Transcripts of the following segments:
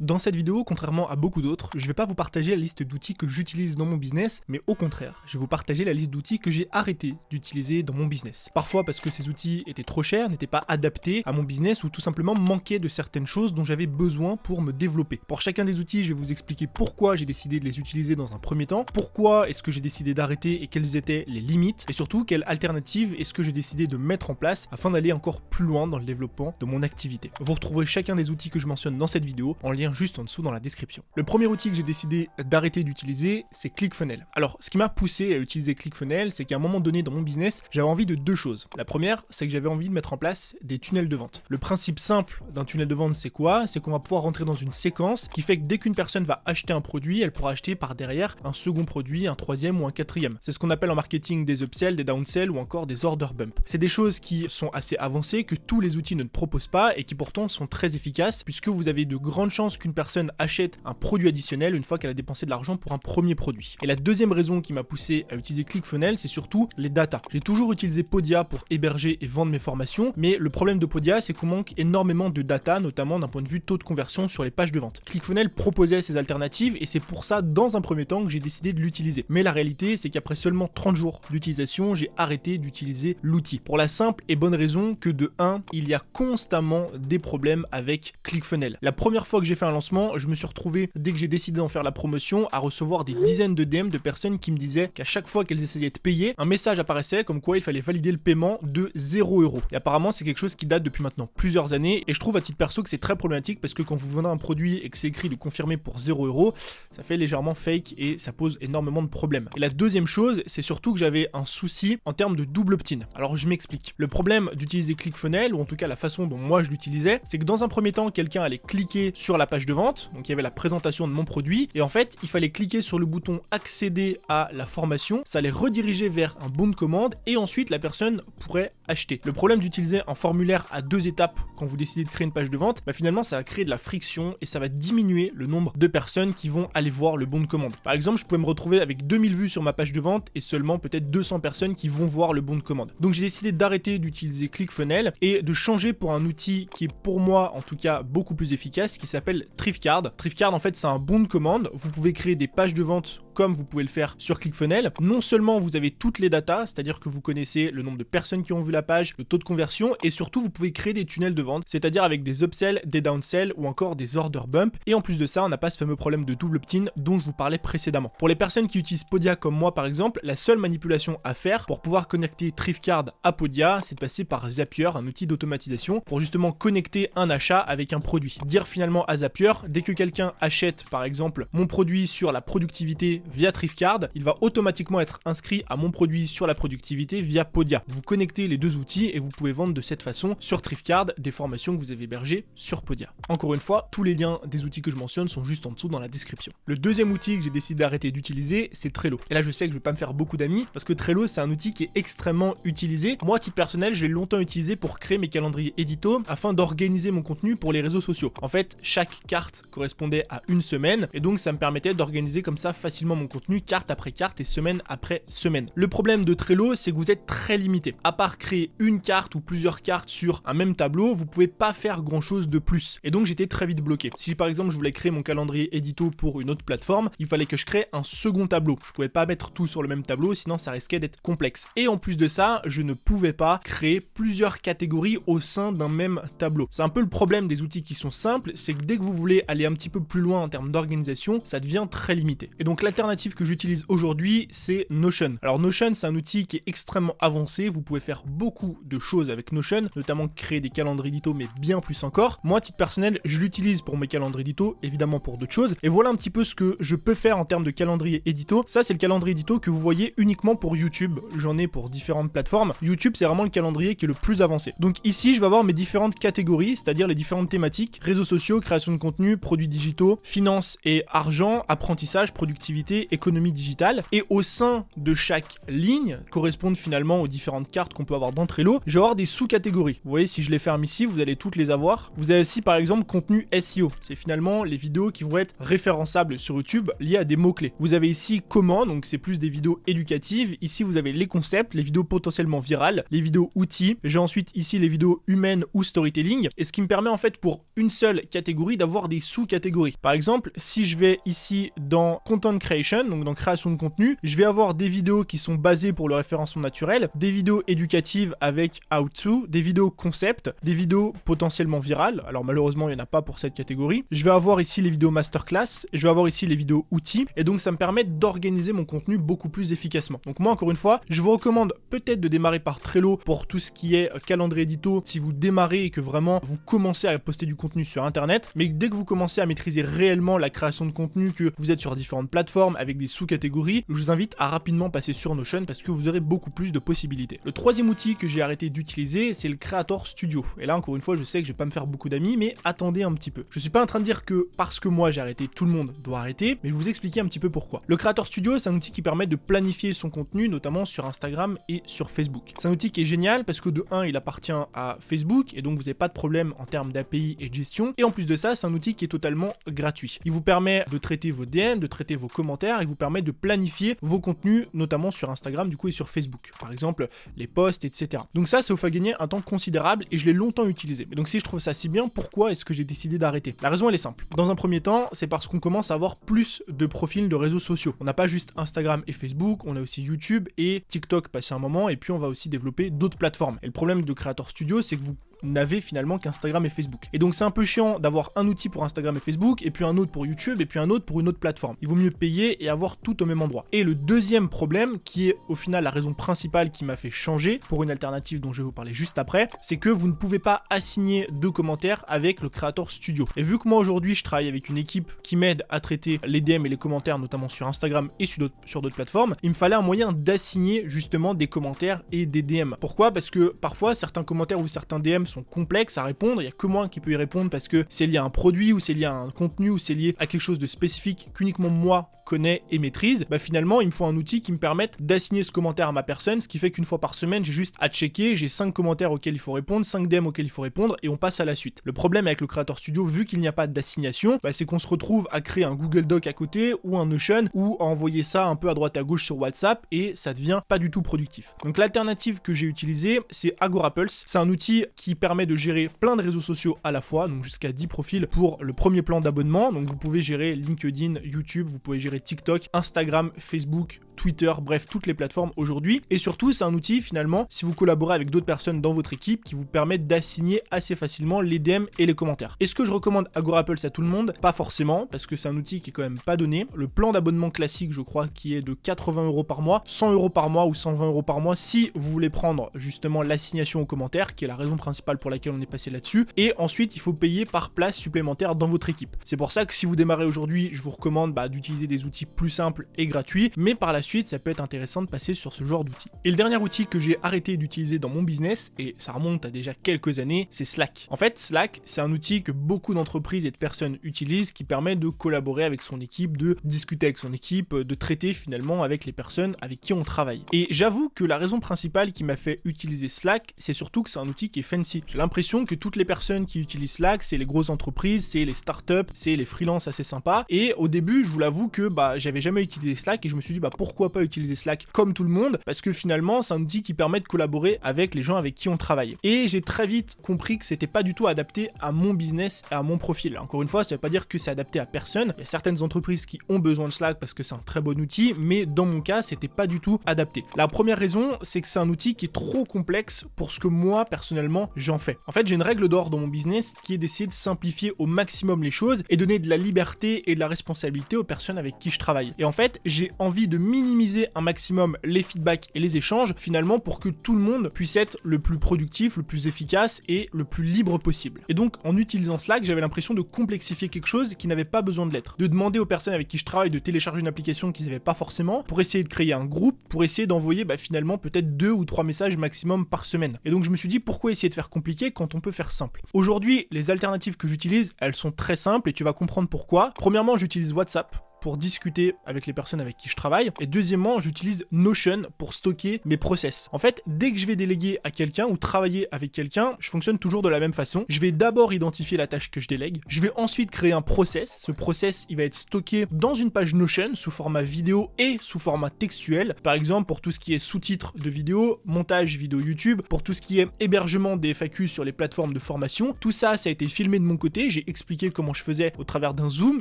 Dans cette vidéo, contrairement à beaucoup d'autres, je ne vais pas vous partager la liste d'outils que j'utilise dans mon business, mais au contraire, je vais vous partager la liste d'outils que j'ai arrêté d'utiliser dans mon business. Parfois parce que ces outils étaient trop chers, n'étaient pas adaptés à mon business ou tout simplement manquaient de certaines choses dont j'avais besoin pour me développer. Pour chacun des outils, je vais vous expliquer pourquoi j'ai décidé de les utiliser dans un premier temps, pourquoi est-ce que j'ai décidé d'arrêter et quelles étaient les limites, et surtout quelles alternatives est-ce que j'ai décidé de mettre en place afin d'aller encore plus loin dans le développement de mon activité. Vous retrouverez chacun des outils que je mentionne dans cette vidéo en lien juste en dessous dans la description. Le premier outil que j'ai décidé d'arrêter d'utiliser, c'est ClickFunnels. Alors, ce qui m'a poussé à utiliser ClickFunnels, c'est qu'à un moment donné dans mon business, j'avais envie de deux choses. La première, c'est que j'avais envie de mettre en place des tunnels de vente. Le principe simple d'un tunnel de vente, c'est quoi? C'est qu'on va pouvoir rentrer dans une séquence qui fait que dès qu'une personne va acheter un produit, elle pourra acheter par derrière un second produit, un troisième ou un quatrième. C'est ce qu'on appelle en marketing des upsells, des downsells ou encore des order bump. C'est des choses qui sont assez avancées, que tous les outils ne proposent pas et qui pourtant sont très efficaces puisque vous avez de grandes chances qu'une personne achète un produit additionnel une fois qu'elle a dépensé de l'argent pour un premier produit. Et la deuxième raison qui m'a poussé à utiliser ClickFunnels, c'est surtout les datas. J'ai toujours utilisé Podia pour héberger et vendre mes formations, mais le problème de Podia, c'est qu'on manque énormément de data, notamment d'un point de vue taux de conversion sur les pages de vente. ClickFunnels proposait ces alternatives et c'est pour ça, dans un premier temps, que j'ai décidé de l'utiliser. Mais la réalité, c'est qu'après seulement 30 jours d'utilisation, j'ai arrêté d'utiliser l'outil. Pour la simple et bonne raison que de 1, il y a constamment des problèmes avec ClickFunnels. La première fois que j'ai fait un lancement, je me suis retrouvé, dès que j'ai décidé d'en faire la promotion, à recevoir des dizaines de DM de personnes qui me disaient qu'à chaque fois qu'elles essayaient de payer, un message apparaissait comme quoi il fallait valider le paiement de 0€. Et apparemment, c'est quelque chose qui date depuis maintenant plusieurs années et je trouve à titre perso que c'est très problématique parce que quand vous vendez un produit et que c'est écrit de confirmer pour 0€, ça fait légèrement fake et ça pose énormément de problèmes. Et la deuxième chose, c'est surtout que j'avais un souci en termes de double opt-in. Alors je m'explique. Le problème d'utiliser ClickFunnels, ou en tout cas la façon dont moi je l'utilisais, c'est que dans un premier temps, quelqu'un allait cliquer sur la page de vente, donc il y avait la présentation de mon produit, et en fait, il fallait cliquer sur le bouton accéder à la formation, ça allait rediriger vers un bon de commande, et ensuite la personne pourrait acheter. Le problème d'utiliser un formulaire à 2 étapes quand vous décidez de créer une page de vente, finalement ça va créer de la friction et ça va diminuer le nombre de personnes qui vont aller voir le bon de commande. Par exemple, je pouvais me retrouver avec 2000 vues sur ma page de vente et seulement peut-être 200 personnes qui vont voir le bon de commande. Donc j'ai décidé d'arrêter d'utiliser ClickFunnels et de changer pour un outil qui est pour moi en tout cas beaucoup plus efficace, qui s'appelle Thrivecart. Thrivecart en fait c'est un bon de commande, vous pouvez créer des pages de vente comme vous pouvez le faire sur ClickFunnels. Non seulement vous avez toutes les datas, c'est-à-dire que vous connaissez le nombre de personnes qui ont vu la page, le taux de conversion, et surtout vous pouvez créer des tunnels de vente, c'est-à-dire avec des upsells, des downsells ou encore des order bump. Et en plus de ça, on n'a pas ce fameux problème de double opt-in dont je vous parlais précédemment. Pour les personnes qui utilisent Podia comme moi par exemple, la seule manipulation à faire pour pouvoir connecter Thrivecart à Podia, c'est de passer par Zapier, un outil d'automatisation, pour justement connecter un achat avec un produit. Dire finalement à Zapier, dès que quelqu'un achète par exemple mon produit sur la productivité via Thrivecart, il va automatiquement être inscrit à mon produit sur la productivité via Podia. Vous connectez les deux outils et vous pouvez vendre de cette façon sur Thrivecart des formations que vous avez hébergées sur Podia. Encore une fois, tous les liens des outils que je mentionne sont juste en dessous dans la description. Le deuxième outil que j'ai décidé d'arrêter d'utiliser, c'est Trello. Et là, je sais que je vais pas me faire beaucoup d'amis parce que Trello, c'est un outil qui est extrêmement utilisé. Moi, à titre personnel, je l'ai longtemps utilisé pour créer mes calendriers édito afin d'organiser mon contenu pour les réseaux sociaux. En fait, chaque carte correspondait à une semaine et donc ça me permettait d'organiser comme ça facilement mon contenu carte après carte et semaine après semaine. Le problème de Trello, c'est que vous êtes très limité. À part créer une carte ou plusieurs cartes sur un même tableau, vous pouvez pas faire grand chose de plus. Et donc j'étais très vite bloqué. Si par exemple je voulais créer mon calendrier édito pour une autre plateforme, il fallait que je crée un second tableau. Je pouvais pas mettre tout sur le même tableau, sinon ça risquait d'être complexe. Et en plus de ça, je ne pouvais pas créer plusieurs catégories au sein d'un même tableau. C'est un peu le problème des outils qui sont simples, c'est que dès que vous voulez aller un petit peu plus loin en termes d'organisation, ça devient très limité. Et donc l'alternative que j'utilise aujourd'hui, c'est Notion. Alors Notion, c'est un outil qui est extrêmement avancé, vous pouvez faire beaucoup de choses avec Notion, notamment créer des calendriers édito, mais bien plus encore. Moi, à titre personnel, je l'utilise pour mes calendriers édito, évidemment pour d'autres choses. Et voilà un petit peu ce que je peux faire en termes de calendrier édito. Ça, c'est le calendrier édito que vous voyez uniquement pour YouTube. J'en ai pour différentes plateformes. YouTube, c'est vraiment le calendrier qui est le plus avancé. Donc ici, je vais avoir mes différentes catégories, c'est-à-dire les différentes thématiques, réseaux sociaux, création de contenu, produits digitaux, finance et argent, apprentissage, productivité, activité économie digitale. Et au sein de chaque ligne, correspondent finalement aux différentes cartes qu'on peut avoir dans Trello, je vais avoir des sous-catégories. Vous voyez, si je les ferme ici, vous allez toutes les avoir. Vous avez aussi par exemple contenu SEO. C'est finalement les vidéos qui vont être référençables sur YouTube liées à des mots-clés. Vous avez ici comment, donc c'est plus des vidéos éducatives. Ici, vous avez les concepts, les vidéos potentiellement virales, les vidéos outils. J'ai ensuite ici les vidéos humaines ou storytelling. Et ce qui me permet en fait pour une seule catégorie d'avoir des sous-catégories. Par exemple, si je vais ici dans Content Creation, donc dans création de contenu, je vais avoir des vidéos qui sont basées pour le référencement naturel, des vidéos éducatives avec how-to, des vidéos concept, des vidéos potentiellement virales. Alors malheureusement, il n'y en a pas pour cette catégorie. Je vais avoir ici les vidéos masterclass, je vais avoir ici les vidéos outils, et donc ça me permet d'organiser mon contenu beaucoup plus efficacement. Donc moi, encore une fois, je vous recommande peut-être de démarrer par Trello pour tout ce qui est calendrier édito, si vous démarrez et que vraiment vous commencez à poster du contenu sur Internet, mais dès que vous commencez à maîtriser réellement la création de contenu, que vous êtes sur différentes plateformes avec des sous-catégories, je vous invite à rapidement passer sur Notion parce que vous aurez beaucoup plus de possibilités. Le troisième outil que j'ai arrêté d'utiliser, c'est le Creator Studio. Et là, encore une fois, je sais que je vais pas me faire beaucoup d'amis, mais attendez un petit peu. Je suis pas en train de dire que parce que moi j'ai arrêté, tout le monde doit arrêter, mais je vais vous expliquer un petit peu pourquoi. Le Creator Studio, c'est un outil qui permet de planifier son contenu, notamment sur Instagram et sur Facebook. C'est un outil qui est génial parce que de 1, il appartient à Facebook et donc vous n'avez pas de problème en termes d'API et de gestion. Et en plus de ça, c'est un outil qui est totalement gratuit. Il vous permet de traiter vos DM, de traiter vos commentaires, il vous permet de planifier vos contenus, notamment sur Instagram du coup et sur Facebook. Par exemple, les posts, etc. Donc ça vous fait gagner un temps considérable et je l'ai longtemps utilisé. Et donc si je trouve ça si bien, pourquoi est-ce que j'ai décidé d'arrêter? La raison elle est simple. Dans un premier temps, c'est parce qu'on commence à avoir plus de profils de réseaux sociaux. On n'a pas juste Instagram et Facebook, on a aussi YouTube et TikTok passé un moment et puis on va aussi développer d'autres plateformes. Et le problème de Creator Studio, c'est que vous n'avez finalement qu'Instagram et Facebook. Et donc c'est un peu chiant d'avoir un outil pour Instagram et Facebook, et puis un autre pour YouTube, et puis un autre pour une autre plateforme. Il vaut mieux payer et avoir tout au même endroit. Et le deuxième problème, qui est au final la raison principale qui m'a fait changer, pour une alternative dont je vais vous parler juste après, c'est que vous ne pouvez pas assigner de commentaires avec le Creator Studio. Et vu que moi aujourd'hui je travaille avec une équipe qui m'aide à traiter les DM et les commentaires, notamment sur Instagram et sur d'autres plateformes, il me fallait un moyen d'assigner justement des commentaires et des DM. Pourquoi? Parce que parfois certains commentaires ou certains DM sont complexes à répondre, il n'y a que moi qui peux y répondre parce que c'est lié à un produit ou c'est lié à un contenu ou c'est lié à quelque chose de spécifique qu'uniquement moi connais et maîtrise. Finalement il me faut un outil qui me permette d'assigner ce commentaire à ma personne, ce qui fait qu'une fois par semaine j'ai juste à checker, j'ai 5 commentaires auxquels il faut répondre, 5 DM auxquels il faut répondre et on passe à la suite. Le problème avec le Creator Studio, vu qu'il n'y a pas d'assignation, c'est qu'on se retrouve à créer un Google Doc à côté ou un Notion ou à envoyer ça un peu à droite à gauche sur WhatsApp et ça devient pas du tout productif. Donc l'alternative que j'ai utilisée, c'est Agorapulse. C'est un outil qui permet de gérer plein de réseaux sociaux à la fois, donc jusqu'à 10 profils pour le premier plan d'abonnement. Donc vous pouvez gérer LinkedIn, YouTube, vous pouvez gérer TikTok, Instagram, Facebook, Twitter, bref, toutes les plateformes aujourd'hui. Et surtout, c'est un outil finalement, si vous collaborez avec d'autres personnes dans votre équipe, qui vous permet d'assigner assez facilement les DM et les commentaires. Est-ce que je recommande Agorapulse à tout le monde? Pas forcément, parce que c'est un outil qui est quand même pas donné. Le plan d'abonnement classique, je crois, qui est de 80 € par mois, 100 € par mois ou 120 € par mois, si vous voulez prendre justement l'assignation aux commentaires, qui est la raison principale pour laquelle on est passé là-dessus. Et ensuite, il faut payer par place supplémentaire dans votre équipe. C'est pour ça que si vous démarrez aujourd'hui, je vous recommande d'utiliser des outils plus simples et gratuits, mais par la suite, ça peut être intéressant de passer sur ce genre d'outils. Et le dernier outil que j'ai arrêté d'utiliser dans mon business, et ça remonte à déjà quelques années, c'est Slack. En fait, Slack, c'est un outil que beaucoup d'entreprises et de personnes utilisent qui permet de collaborer avec son équipe, de discuter avec son équipe, de traiter finalement avec les personnes avec qui on travaille. Et j'avoue que la raison principale qui m'a fait utiliser Slack, c'est surtout que c'est un outil qui est fancy. J'ai l'impression que toutes les personnes qui utilisent Slack, c'est les grosses entreprises, c'est les startups, c'est les freelances assez sympas. Et au début, je vous l'avoue que j'avais jamais utilisé Slack et je me suis dit pourquoi pas utiliser Slack comme tout le monde, parce que finalement c'est un outil qui permet de collaborer avec les gens avec qui on travaille. Et j'ai très vite compris que c'était pas du tout adapté à mon business et à mon profil. Encore une fois, ça veut pas dire que c'est adapté à personne. Il y a certaines entreprises qui ont besoin de Slack parce que c'est un très bon outil, mais dans mon cas, c'était pas du tout adapté. La première raison, c'est que c'est un outil qui est trop complexe pour ce que moi personnellement j'en fais. En fait, j'ai une règle d'or dans mon business qui est d'essayer de simplifier au maximum les choses et donner de la liberté et de la responsabilité aux personnes avec qui je travaille. Et en fait, j'ai envie de minimiser un maximum les feedbacks et les échanges finalement pour que tout le monde puisse être le plus productif, le plus efficace et le plus libre possible. Et donc en utilisant Slack, j'avais l'impression de complexifier quelque chose qui n'avait pas besoin de l'être. De demander aux personnes avec qui je travaille de télécharger une application qu'ils n'avaient pas forcément pour essayer de créer un groupe, pour essayer d'envoyer finalement peut-être 2 ou 3 messages maximum par semaine. Et donc je me suis dit pourquoi essayer de faire compliqué quand on peut faire simple. Aujourd'hui, les alternatives que j'utilise, elles sont très simples et tu vas comprendre pourquoi. Premièrement, j'utilise WhatsApp. pour discuter avec les personnes avec qui je travaille. Et deuxièmement, j'utilise Notion pour stocker mes process. En fait, dès que je vais déléguer à quelqu'un ou travailler avec quelqu'un, je fonctionne toujours de la même façon. Je vais d'abord identifier la tâche que je délègue. Je vais ensuite créer un process. Ce process, il va être stocké dans une page Notion sous format vidéo et sous format textuel. Par exemple, pour tout ce qui est sous-titres de vidéo, montage vidéo YouTube, pour tout ce qui est hébergement des FAQ sur les plateformes de formation. Tout ça, ça a été filmé de mon côté. J'ai expliqué comment je faisais au travers d'un Zoom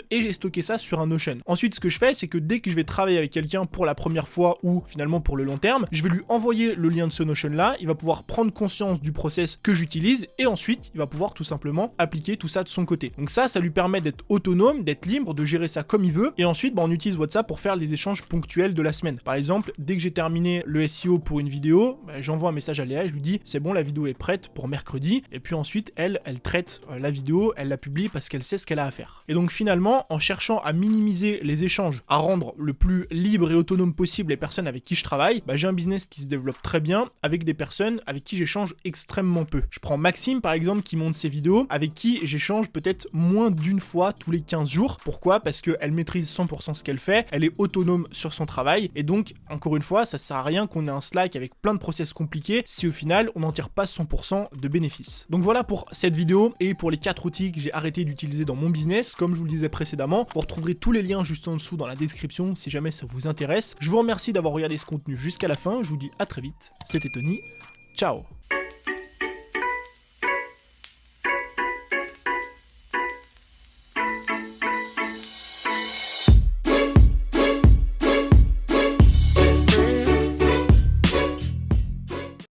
et j'ai stocké ça sur un Notion. Ensuite, ce que je fais, c'est que dès que je vais travailler avec quelqu'un pour la première fois ou finalement pour le long terme, je vais lui envoyer le lien de ce Notion là, il va pouvoir prendre conscience du process que j'utilise et ensuite il va pouvoir tout simplement appliquer tout ça de son côté. Donc ça lui permet d'être autonome, d'être libre, de gérer ça comme il veut et ensuite on utilise WhatsApp pour faire les échanges ponctuels de la semaine. Par exemple, dès que j'ai terminé le SEO pour une vidéo, j'envoie un message à Léa, je lui dis c'est bon, la vidéo est prête pour mercredi et puis ensuite elle traite la vidéo, elle la publie parce qu'elle sait ce qu'elle a à faire. Et donc finalement, en cherchant à minimiser les échanges, à rendre le plus libre et autonome possible les personnes avec qui je travaille, j'ai un business qui se développe très bien avec des personnes avec qui j'échange extrêmement peu. Je prends Maxime par exemple qui monte ses vidéos, avec qui j'échange peut-être moins d'une fois tous les 15 jours. Pourquoi ? Parce qu'elle maîtrise 100% ce qu'elle fait, elle est autonome sur son travail et donc encore une fois ça sert à rien qu'on ait un Slack avec plein de process compliqués si au final on n'en tire pas 100% de bénéfices. Donc voilà pour cette vidéo et pour les 4 outils que j'ai arrêté d'utiliser dans mon business. Comme je vous le disais précédemment, vous retrouverez tous les liens juste en dessous dans la description si jamais ça vous intéresse. Je vous remercie d'avoir regardé ce contenu jusqu'à la fin, je vous dis à très vite, c'était Tony, ciao.